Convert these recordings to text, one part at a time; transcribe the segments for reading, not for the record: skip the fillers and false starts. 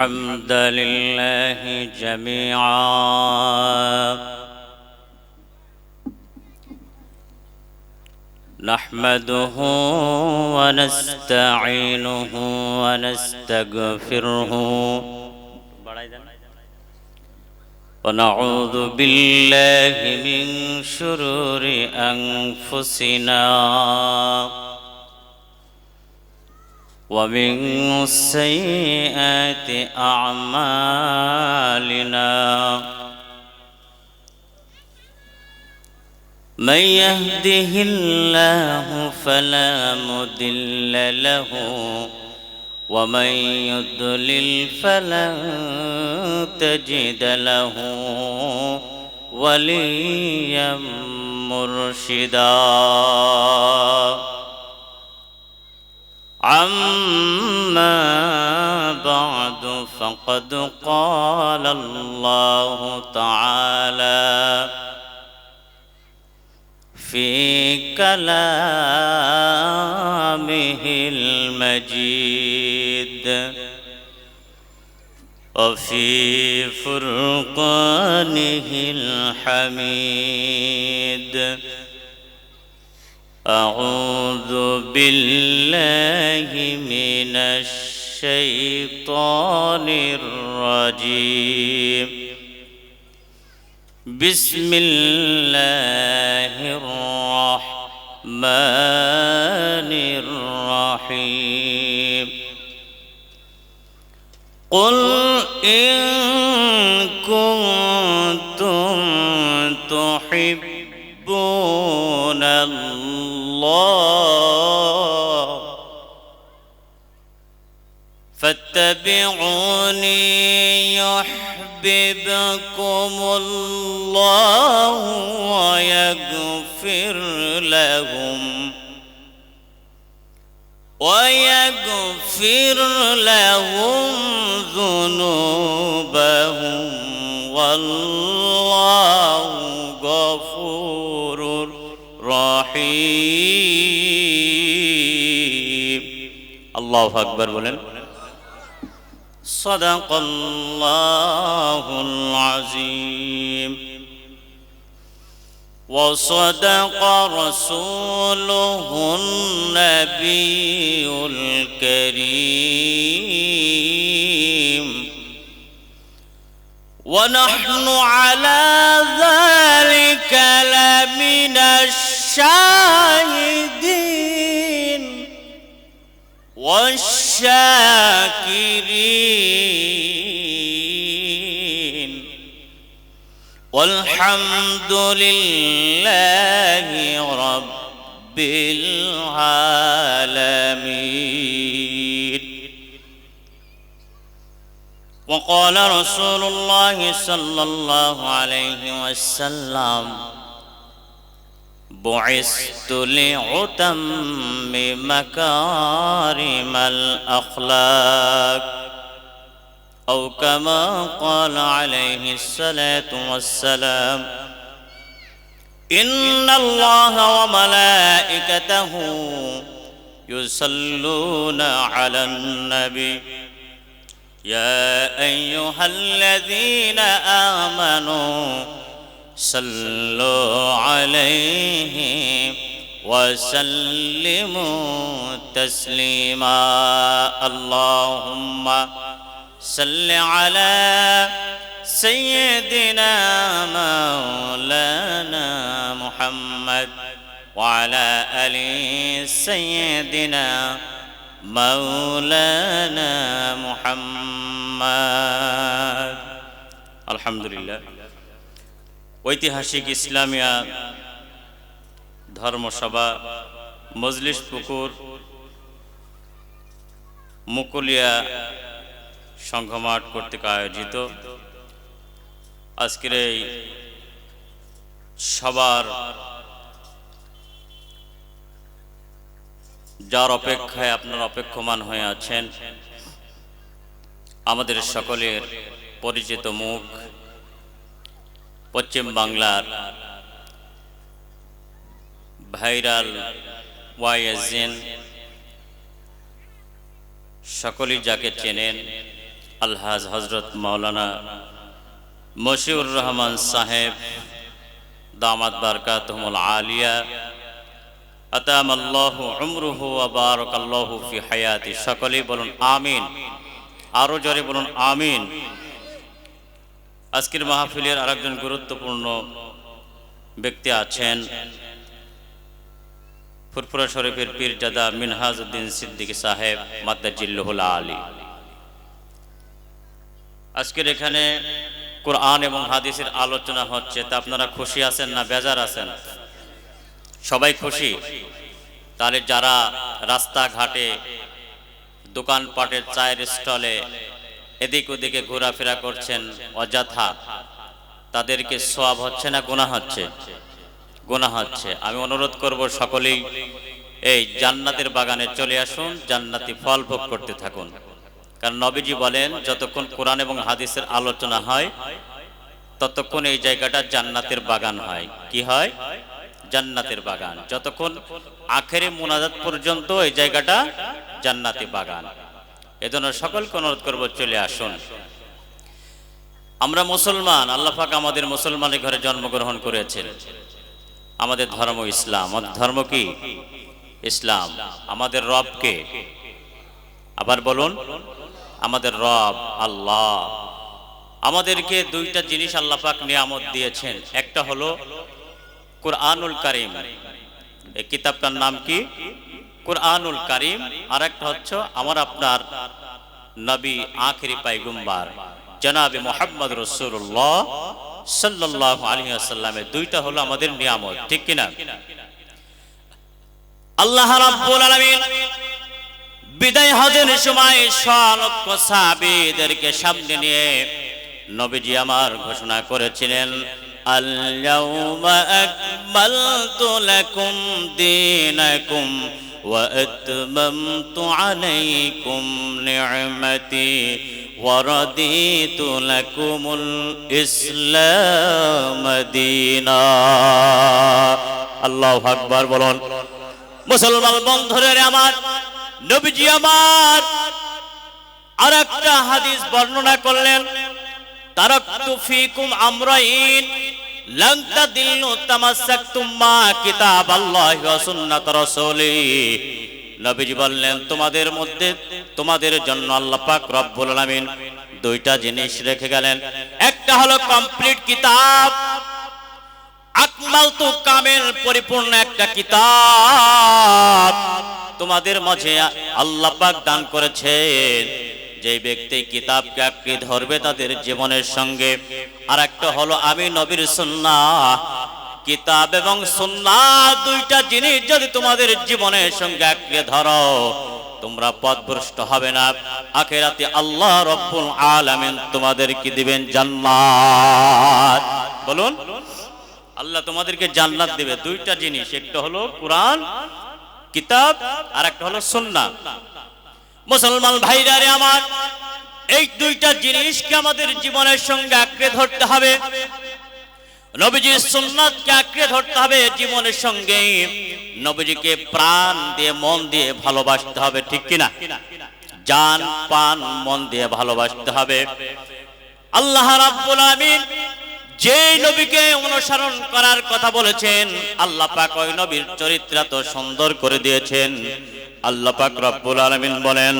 الحمد لله جميعا نحمده ونستعينه ونستغفره ونعوذ بالله من شرور أنفسنا ومن سيئات أعمالنا من يهده الله فلا مضل له ومن يضلل فلن تجد له وليا مرشدا أما بعد فقد قال الله تعالى في كلامه المجيد وفي فرقانه الحميد أعوذ بالله من الشيطان الرجيم بسم الله الرحمن الرحيم قل إن كنتم تحبون الله فاتبعوني يحببكم الله ويغفر لهم ذنوبهم والله غفور رحيم الله أكبر بولن صدق الله العظيم وصدق رسوله النبي الكريم ونحن على ذلك لمن الشاهدين والشاكرين والحمد لله رب العالمين. وقال رسول الله صلى الله عليه وسلم بعثت لأتمم مكارم الأخلاق أو كما قال عليه الصلاة والسلام إن الله وملائكته يصلون على النبي يا أيها الذين آمنوا صلوا عليه وسلموا تسليما اللهم صل على سيدنا مولانا محمد وعلى آل سيدنا مولانا محمد الحمد لله ঐতিহাসিক ইসলামিয়া ধর্মসভা মজলিস পুকুর মুকুলিয়া সংঘমাঠ কর্তৃক আয়োজিত আজকের এই সবার যার অপেক্ষায় আপনারা অপেক্ষমান হয়ে আছেন আমাদের সকলের পরিচিত মুখ পশ্চিম বাংলার ভাইরাল ওয়াইএসএন সকলেই যাকে চেনেন আলহাজ হজরত মাওলানা মশিউর রহমান সাহেব দামাত বারকাতুহুল আলিয়া আতামাল্লাহু উমরুহু ওয়া বারাকাল্লাহু ফি হায়াতি। সকলেই বলুন আমিন, আরো জোরে বলুন আমিন। আজকের মাহফিলের আরেকজন গুরুত্বপূর্ণ ব্যক্তি আছেন ফুরফুরা শরীফের পীরজাদা মিনহাজউদ্দিন সিদ্দিকী সাহেব মাদ্দাজিল্লুহুল আলী। আজকের এখানে কোরআন এবং হাদিসের আলোচনা হচ্ছে, তা আপনারা খুশি আছেন না বেজার আছেন? সবাই খুশি? তাহলে যারা রাস্তাঘাটে দোকানপাটের চায়ের স্টলে এদিক ওদিকে ঘোরাফেরা করছেন অযথা, তাদেরকে সওয়াব হচ্ছে না গুনাহ হচ্ছে? গুনাহ হচ্ছে। আমি অনুরোধ করব সকলেই এই জান্নাতের বাগানে চলে আসুন, জান্নাতি ফল ভোগ করতে থাকুন। কারণ নবীজি বলেন যতক্ষণ কোরআন এবং হাদিসের আলোচনা হয় ততক্ষণ এই জায়গাটা জান্নাতের বাগান হয়। কি হয়? জান্নাতের বাগান। যতক্ষণ আখেরি মুনাজাত পর্যন্ত এই জায়গাটা জান্নাতি বাগান। এজন্য সকলকে অনুরোধ করব চলে আসুন। আমরা মুসলমান, আল্লাহ পাক আমাদের মুসলমানের ঘরে জন্মগ্রহণ করেছেন। আমাদের ধর্ম ইসলাম। আমাদের ধর্ম কি? ইসলাম। আমাদের রব কে? আবার বলুন, আমাদের রব আল্লাহ। আমাদেরকে দুইটা জিনিস আল্লাহ পাক নিয়ামত দিয়েছেন। একটা হলো কুরআনুল কারীম, এই কিতাবটার নাম কি? কুরআনুল কারীম। আর একটা হচ্ছে আমার আপনার নবী আখেরি পয়গম্বর জনাবে মুহাম্মদ রাসূলুল্লাহ সাল্লাল্লাহু আলাইহি ওয়াসাল্লামের দুইটা হলো আমাদের নিয়ামত। ঠিক কি না? আল্লাহ রাব্বুল আলামিন বিদায় হজের সময় লক্ষ সাহাবীদেরকে সামনে নিয়ে নবীজি আমার ঘোষণা করেছিলেন, আল ইয়াউমা আকমালতু লাকুম দীনাকুম ওয়া আতমামতু আলাইকুম নি'মাতি ওয়া রাদিতু লাকুমুল ইসলাম দীনা। আল্লাহু আকবার বলুন। মুসলমান বন্ধুরা আমার, নবীজি আমার আরেকটা হাদিস বর্ণনা করলেন, তারাকতু ফীকুম আমরাইন লান তাদিল্লু তামাসসাকতুম মা কিতাবাল্লাহি ওয়া সুন্নাত রাসূলিহি। নবীজি বললেন তোমাদের মধ্যে তোমাদের জন্য আল্লাহ পাক রব্বুল আলামিন দুইটা জিনিস রেখে গেলেন। একটা হলো কমপ্লিট কিতাব, আকমালতু কামেল পরিপূর্ণ একটা কিতাব তোমাদের মাঝে আল্লাহ পাক দান করেছেন। যে ব্যক্তি কিতাবকে আঁকড়ে ধরবে তাদের জীবনের সঙ্গে। আর একটা হলো আমি নবীর সুন্নাহ। কিতাব এবং সুন্নাহ দুইটা জিনিস যদি তোমাদের জীবনের সঙ্গে আঁকড়ে ধরো তোমরা পথভ্রষ্ট হবে না। আখিরাতে আল্লাহ রব্বুল আলামিন তোমাদেরকে দিবেন জান্নাত। বলুন, আল্লাহ তোমাদেরকে জান্নাত দিবে। দুইটা জিনিস, একটা হলো কোরআন কিতাব আর একটা হলো সুন্নাহ। মুসলমান ভাইরা রে আমার, এই দুইটা জিনিসকে আমাদের জীবনের সঙ্গে আঁকড়ে ধরতে হবে। নবীজির সুন্নাতকে আঁকড়ে ধরতে হবে জীবনের সঙ্গে। নবীজিকে প্রাণ দিয়ে মন দিয়ে ভালোবাসতে হবে। ঠিক কিনা? জান প্রাণ মন দিয়ে ভালোবাসতে হবে। আল্লাহ রাব্বুল আলামিন যে নবীকে অনুসরণ করার কথা বলেছেন, আল্লাহ পাক ওই নবীর চরিত্র তো সুন্দর করে দিয়েছেন। আল্লাহ পাক রব্বুল আলামিন বলেন,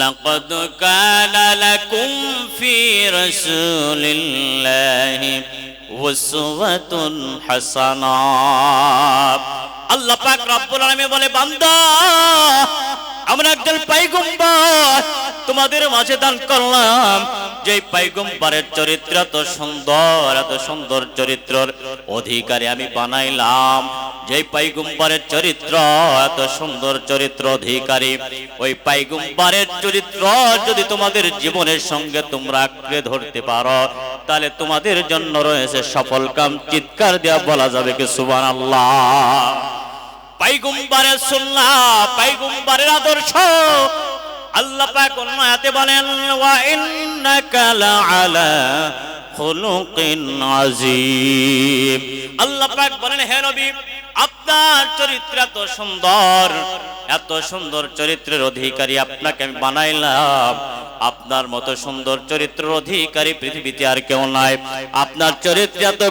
লাকাদ কানা লাকুম ফি রাসূলিল্লাহি উসওয়াতুন হাসানাহ। আল্লাহ পাক রব্বুল আলামিন বলে, বান্দা আমরা একজন পয়গম্বর তোমাদের মাঝে দান করলাম। যে পয়গম্বরের চরিত্র এত সুন্দর চরিত্রের অধিকারী আমি বানাইলাম। যে পয়গম্বরের চরিত্র এত সুন্দর চরিত্র অধিকারী, ওই পয়গম্বরের চরিত্র যদি তোমাদের জীবনের সঙ্গে তোমরা আঁকড়ে ধরতে পারো তাহলে তোমাদের জন্য রয়েছে সফল কাম। চিৎকার দেওয়া বলা যাবে কি সুবহানাল্লাহ। পয়গম্বরের সুন্নাহ, পয়গম্বরের আদর্শ আল্লাহ পাক অন্য আয়াতে বলেন, ওয়া ইন্নাকা লাআলা খুলুকিন আযীম। আল্লাহ পাক বলেন, হে নবী, আপনার চরিত্র এত সুন্দর চরিত্রের অধিকারী আপনাকে আমি বানাইলাম। আপনার মতো সুন্দর চরিত্রের অধিকারী পৃথিবীতে আর কেউ নাই। আপনার চরিত্র এত